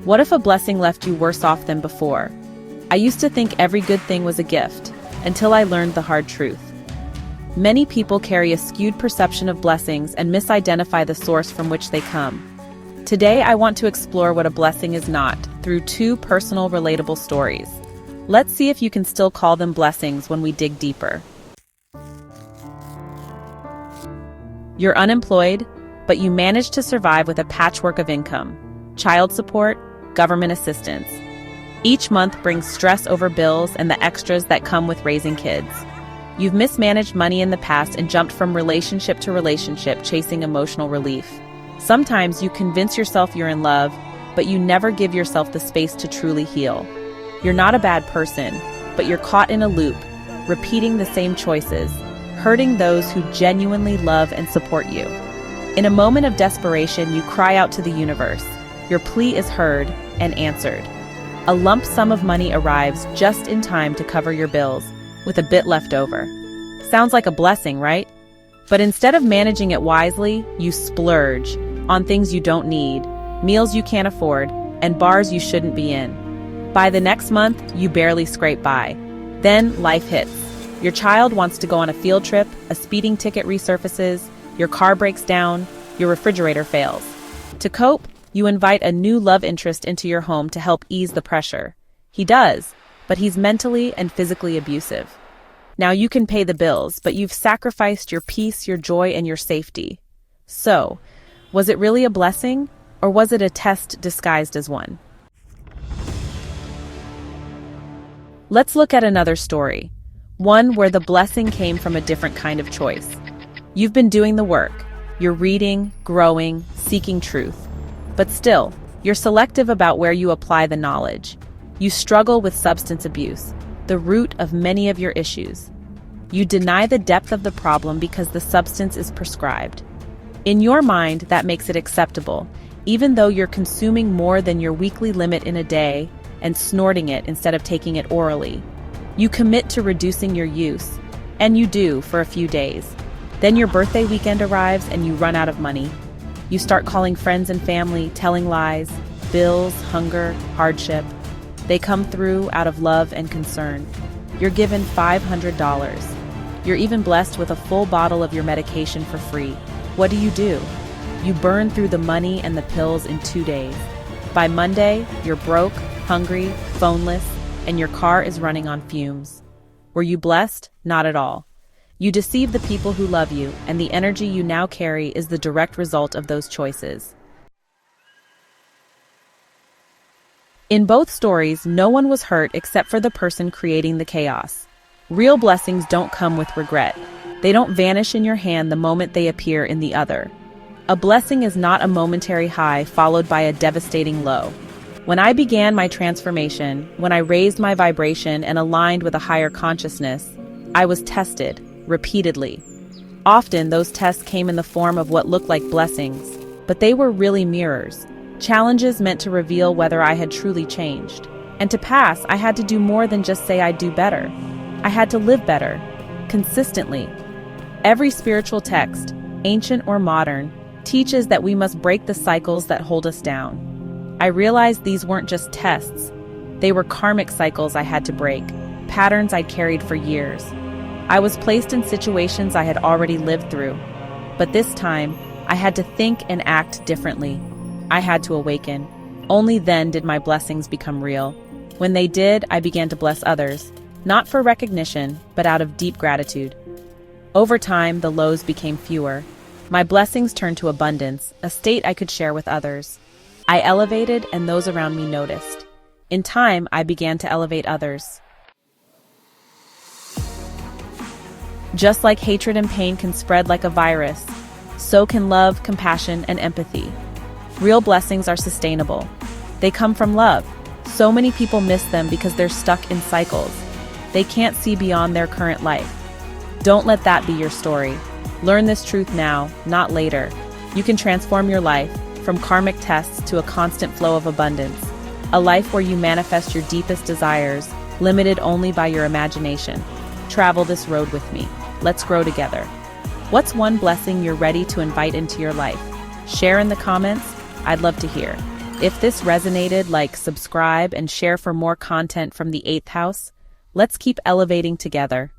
What if a blessing left you worse off than before? I used to think every good thing was a gift, until I learned the hard truth. Many people carry a skewed perception of blessings and misidentify the source from which they come. Today, I want to explore what a blessing is not, through two personal, relatable stories. Let's see if you can still call them blessings when we dig deeper. You're unemployed, but you manage to survive with a patchwork of income: child support, government assistance. Each month brings stress over bills and the extras that come with raising kids. You've mismanaged money in the past and jumped from relationship to relationship chasing emotional relief. Sometimes you convince yourself you're in love, but you never give yourself the space to truly heal. You're not a bad person, but you're caught in a loop, repeating the same choices, hurting those who genuinely love and support you. In a moment of desperation, you cry out to the universe. Your plea is heard and answered. A lump sum of money arrives just in time to cover your bills, with a bit left over. Sounds like a blessing, right? But instead of managing it wisely, you splurge on things you don't need, meals you can't afford, and bars you shouldn't be in. By the next month, you barely scrape by. Then life hits. Your child wants to go on a field trip, a speeding ticket resurfaces, your car breaks down, your refrigerator fails. To cope, you invite a new love interest into your home to help ease the pressure. He does, but he's mentally and physically abusive. Now you can pay the bills, but you've sacrificed your peace, your joy, and your safety. So, was it really a blessing, or was it a test disguised as one? Let's look at another story, one where the blessing came from a different kind of choice. You've been doing the work. You're reading, growing, seeking truth. But still, you're selective about where you apply the knowledge. You struggle with substance abuse, the root of many of your issues. You deny the depth of the problem because the substance is prescribed. In your mind, that makes it acceptable, even though you're consuming more than your weekly limit in a day and snorting it instead of taking it orally. You commit to reducing your use, and you do for a few days. Then your birthday weekend arrives and you run out of money. You start calling friends and family, telling lies, bills, hunger, hardship. They come through out of love and concern. You're given $500. You're even blessed with a full bottle of your medication for free. What do? You burn through the money and the pills in 2 days. By Monday, you're broke, hungry, phoneless, and your car is running on fumes. Were you blessed? Not at all. You deceive the people who love you, and the energy you now carry is the direct result of those choices. In both stories, no one was hurt except for the person creating the chaos. Real blessings don't come with regret. They don't vanish in your hand the moment they appear in the other. A blessing is not a momentary high followed by a devastating low. When I began my transformation, when I raised my vibration and aligned with a higher consciousness, I was tested, repeatedly. Often, those tests came in the form of what looked like blessings, but they were really mirrors. Challenges meant to reveal whether I had truly changed. And to pass, I had to do more than just say I'd do better. I had to live better, consistently. Every spiritual text, ancient or modern, teaches that we must break the cycles that hold us down. I realized these weren't just tests. They were karmic cycles I had to break, patterns I'd carried for years. I was placed in situations I had already lived through. But this time, I had to think and act differently. I had to awaken. Only then did my blessings become real. When they did, I began to bless others, not for recognition, but out of deep gratitude. Over time, the lows became fewer. My blessings turned to abundance, a state I could share with others. I elevated, and those around me noticed. In time, I began to elevate others. Just like hatred and pain can spread like a virus, so can love, compassion, and empathy. Real blessings are sustainable. They come from love. So many people miss them because they're stuck in cycles. They can't see beyond their current life. Don't let that be your story. Learn this truth now, not later. You can transform your life, from karmic tests to a constant flow of abundance. A life where you manifest your deepest desires, limited only by your imagination. Travel this road with me. Let's grow together. What's one blessing you're ready to invite into your life? Share in the comments. I'd love to hear. If this resonated, like, subscribe, and share for more content from the Eighth House. Let's keep elevating together.